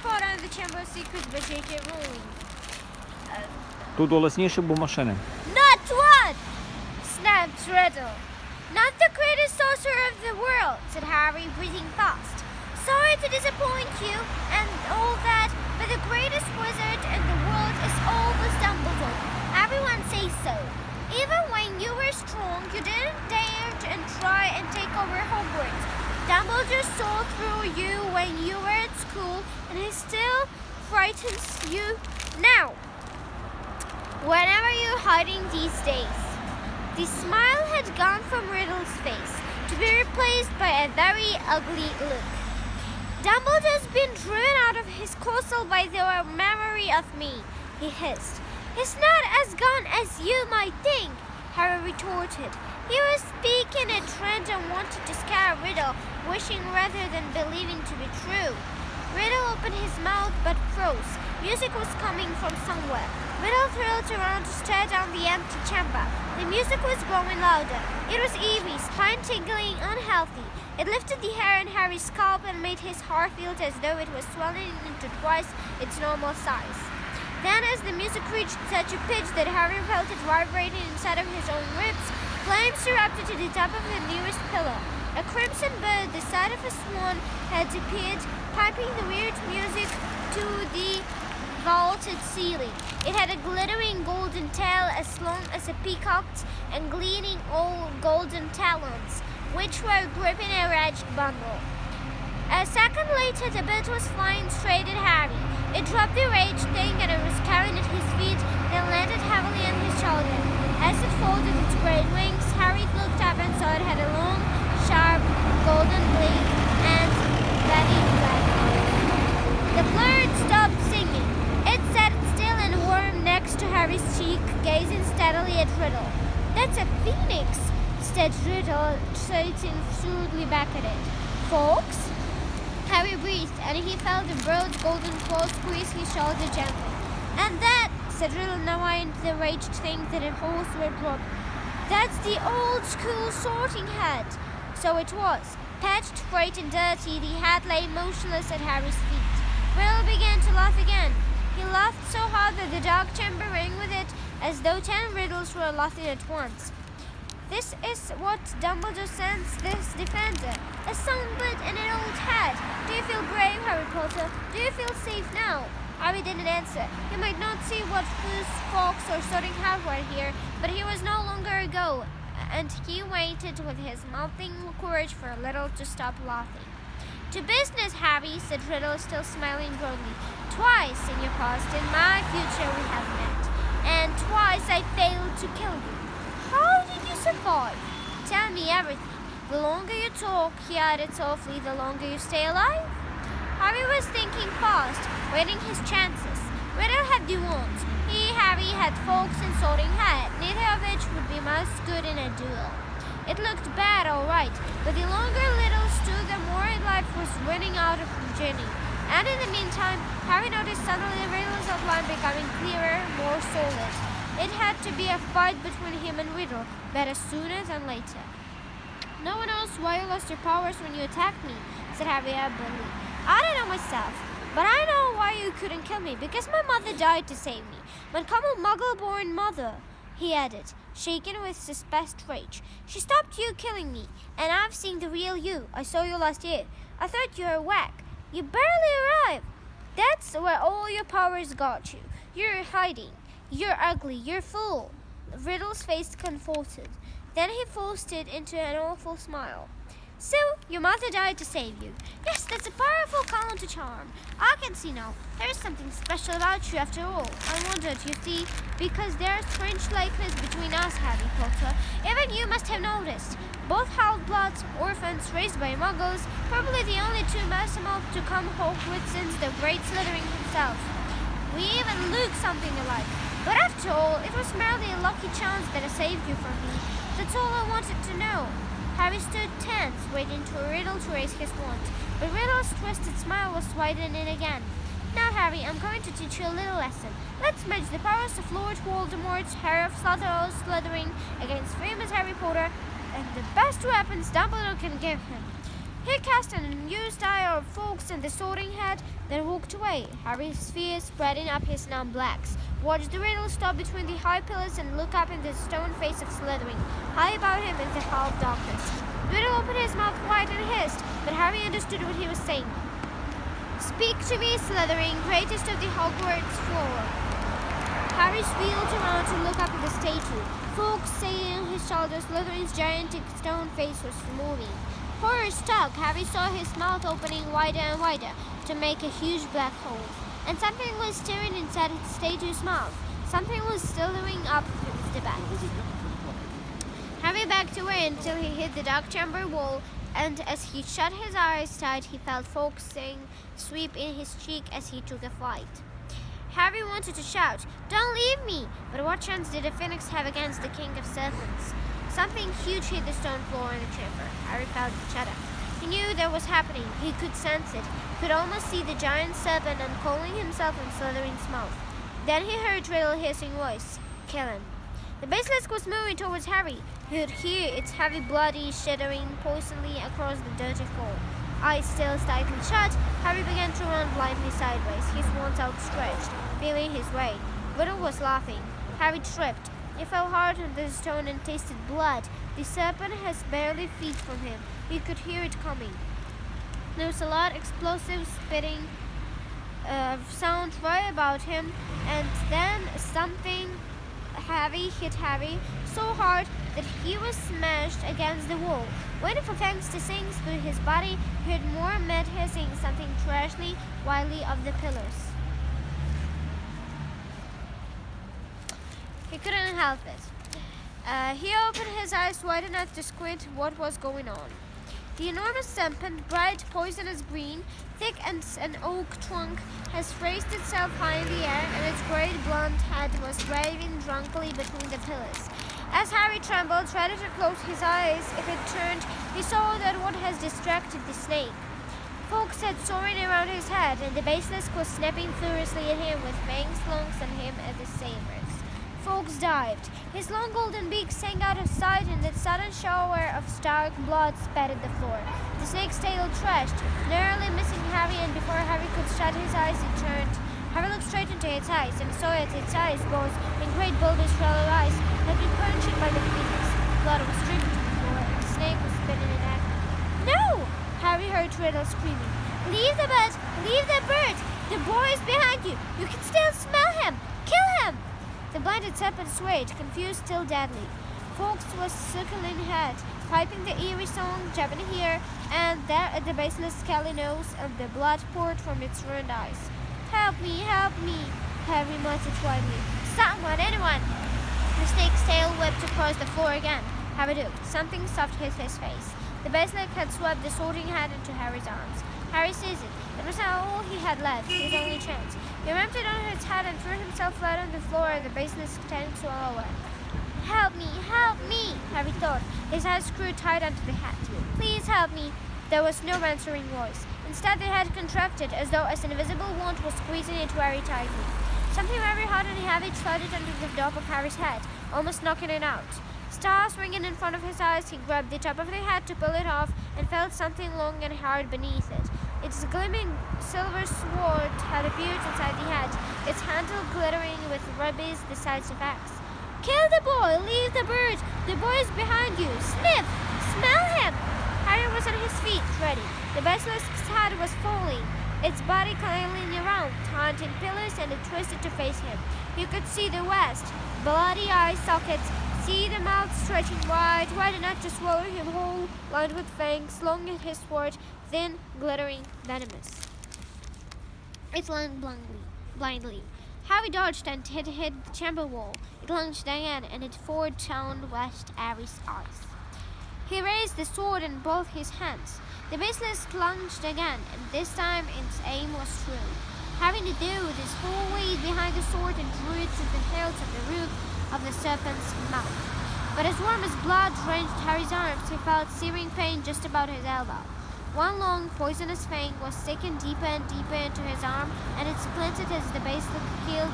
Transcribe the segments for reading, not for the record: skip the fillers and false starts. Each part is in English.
Potter and the Chamber of Secrets by J.K. Rowling. Тут голосніше, бо машини. Not what? Snapped Riddle. Not the greatest sorcerer of the world, said Harry, breathing fast. Sorry to disappoint you and all that, but the greatest wizard in the world is always Dumbledore. Everyone says so. Even when you were strong, you didn't dare to try and take over Hogwarts. Dumbledore saw through you when you were at school, and he still frightens you now. Whenever you're hiding these days. The smile had gone from Riddle's face, to be replaced by a very ugly look. Dumbledore's been driven out of his castle by the memory of me, he hissed. He's not as gone as you might think, Harry retorted. He was speaking a trend and wanted to scare Riddle, wishing rather than believing to be true. Riddle opened his mouth but froze. Music was coming from somewhere. Riddle thrilled around to stare down the empty chamber. The music was growing louder. It was eerie, spine-tingling, unhealthy. It lifted the hair on Harry's scalp and made his heart feel as though it was swelling into twice its normal size. Then, as the music reached such a pitch that Harry felt it vibrating inside of his own ribs, flames erupted to the top of the nearest pillar. A crimson bird, the size of a swan, had appeared, piping the weird music to the vaulted ceiling. It had a glittering golden tail as long as a peacock's and gleaming old golden talons, which were gripping a wretched bundle. A second later, the bird was flying straight at Harry. It dropped the rage thing and it was carried at his feet, then landed heavily on his shoulder. As it folded its great wings, Harry looked up and saw it had a long, sharp, golden blade and very black eyes. The bird stopped singing. It sat still and warm next to Harry's cheek, gazing steadily at Riddle. That's a phoenix, said Riddle, staring shrewdly back at it. Fox? Harry breathed, and he felt the broad golden claw squeeze his shoulder gently. And that, said Riddle, knowing the raged thing that a horse were dropped. That's the old school sorting hat. So it was. Patched, frayed, and dirty, the hat lay motionless at Harry's feet. Riddle began to laugh again. He laughed so hard that the dark chamber rang with it, as though 10 riddles were laughing at once. This is what Dumbledore sends this defender. A songbird and an old hat. Do you feel brave, Harry Potter? Do you feel safe now? Harry didn't answer. He might not see what fox or sorting hat were here, but he was no longer a go, and he waited with his mounting courage for a little to stop laughing. To business, Harry, said Riddle, still smiling broadly. Twice in your past, in my future, we have met, and twice I failed to kill you. How did you survive? Tell me everything. The longer you talk, he added softly, the longer you stay alive. Harry was thinking fast, weighing his chances. Riddle had the wands. Harry had Fox and Sorting Hat, neither of which would be most good in a duel. It looked bad, all right, but the longer Riddle stood, the more life was running out of Ginny. And in the meantime, Harry noticed suddenly Riddle's outline becoming clearer, more solid. It had to be a fight between him and Riddle, better sooner than later. No one knows why you lost your powers when you attacked me, said Harry abruptly. I don't know myself, but I know why you couldn't kill me, because my mother died to save me. My common muggle-born mother, he added, shaken with suppressed rage. She stopped you killing me, and I've seen the real you. I saw you last year. I thought you were whack. You barely arrived. That's where all your powers got you. You're hiding. You're ugly. You're full. Riddle's face contorted. Then he forced it into an awful smile. So, your mother died to save you. Yes, that's a powerful counter charm. I can see now. There is something special about you after all. I wondered, you see, because there's strange likeness between us, Harry Potter. Even you must have noticed. Both half-bloods, orphans raised by muggles, probably the only two merciful to come Hogwarts since the great Slytherin himself. We even look something alike. But after all, it was merely a lucky chance that I saved you from me. That's all I wanted to know. Harry stood tense, waiting for Riddle to raise his wand, but Riddle's twisted smile was widening again. Now, Harry, I'm going to teach you a little lesson. Let's match the powers of Lord Voldemort's Heir of Slytherin against famous Harry Potter and the best weapons Dumbledore can give him. He cast an amused eye on Fawkes and the Sorting Hat, then walked away. Harry's fears spreading up his numb blacks. Watched the riddle stop between the high pillars and look up in the stone face of Slytherin, high above him in the half darkness. The riddle opened his mouth wide and hissed, but Harry understood what he was saying. Speak to me, Slytherin, greatest of the Hogwarts floor. Harry wheeled around to look up at the statue. Fawkes sitting on his shoulder, Slytherin's gigantic stone face was moving. Horror struck, Harry saw his mouth opening wider and wider to make a huge black hole. And something was stirring inside the statue's mouth. Something was slithering up the back. Harry backed away until he hit the dark chamber wall, and as he shut his eyes tight, he felt Fawkes' sweep in his cheek as he took a flight. Harry wanted to shout, "Don't leave me!" But what chance did a phoenix have against the king of serpents? Something huge hit the stone floor in the chamber. Harry felt it shudder. He knew that was happening. He could sense it. Could almost see the giant serpent uncoiling himself in Slytherin's mouth. Then he heard Riddle's hissing voice. Kill him. The basilisk was moving towards Harry. He could hear its heavy, bloody, shuddering poisonally across the dirty floor. Eyes still slightly shut, Harry began to run blindly sideways, his wands outstretched, feeling his way. Riddle was laughing. Harry tripped. He fell hard on the stone and tasted blood. The serpent has barely feet from him. He could hear it coming. There was a loud, explosive, spitting sound right about him, and then something heavy hit Harry so hard that he was smashed against the wall. Waiting for fangs to sing through his body, he heard more mad hissing, something trashly, wildly of the pillars. He couldn't help it. He opened his eyes wide enough to squint what was going on. The enormous serpent, bright poisonous green, thick as an oak trunk, has raised itself high in the air, and its great blunt head was waving drunkenly between the pillars. As Harry trembled, ready to close his eyes if it turned, he saw that what has distracted the snake. Fawkes had soaring around his head, and the basilisk was snapping furiously at him with fangs long at him at the sabers. Fawkes dived. His long golden beak sank out of sight, and a sudden shower of stark blood spattered the floor. The snake's tail thrashed, narrowly missing Harry, and before Harry could shut his eyes, it turned. Harry looked straight into its eyes, and saw at its eyes balls and great bulbous shallow eyes had been punctured by the phoenix. Blood was dripping to the floor, and the snake was spinning in agony. "No!" Harry heard Riddle screaming. "Leave the bird! Leave the bird! The boy is behind you! You can still smell him! Kill him!" The blinded serpent swayed, confused, still deadly. Fawkes was circling ahead, piping the eerie song, jabbing here and there at the basilisk's scaly nose, and the blood poured from its ruined eyes. Help me, Harry muttered wildly. "Someone, anyone!" The snake's tail whipped across the floor again. Harry looked. Something soft hit his face. The basilisk had swept the Sorting Hat into Harry's arms. Harry seized it. It was now all he had left, his only chance. He rammed it on his head and threw himself flat on the floor as the basilisk turned to swallow it. Help me, Harry thought, his eyes screwed tight onto the hat. "Please help me." There was no answering voice. Instead, the hat contracted, as though an invisible wand was squeezing it very tightly. Something very hot and heavy thudded under the top of Harry's head, almost knocking it out. Stars ringing in front of his eyes, he grabbed the top of the hat to pull it off and felt something long and hard beneath it. Its gleaming silver sword had appeared inside the hat, its handle glittering with rubies the size of axe. "Kill the boy! Leave the bird! The boy is behind you! Sniff! Smell him!" Harry was on his feet, ready. The basilisk's head was falling, its body coiling around, taunting pillars, and it twisted to face him. He could see the west, bloody eye sockets, see the mouth stretching wide enough to swallow him whole, lined with fangs, long at his sword, thin, glittering, venomous. It lunged blindly. Harry dodged and hit the chamber wall. It lunged again, and it poured down West Harry's eyes. He raised the sword in both his hands. The basilisk lunged again, and this time its aim was true. Having to do his full weight behind the sword and drew it to the hilt of the roof of the serpent's mouth. But as warm as blood drenched Harry's arms, he felt searing pain just about his elbow. One long, poisonous fang was sticking deeper and deeper into his arm, and it splintered as the basilisk keeled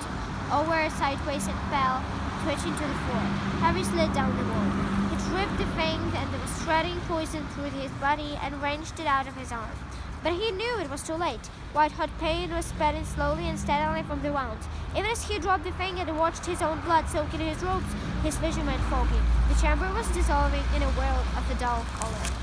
over sideways and fell, twitching to the floor. Harry slid down the wall. It ripped the fang and was shredding poison through his body and wrenched it out of his arm. But he knew it was too late. White-hot pain was spreading slowly and steadily from the wound. Even as he dropped the fang and watched his own blood soak into his robes, his vision went foggy. The chamber was dissolving in a world of a dull color.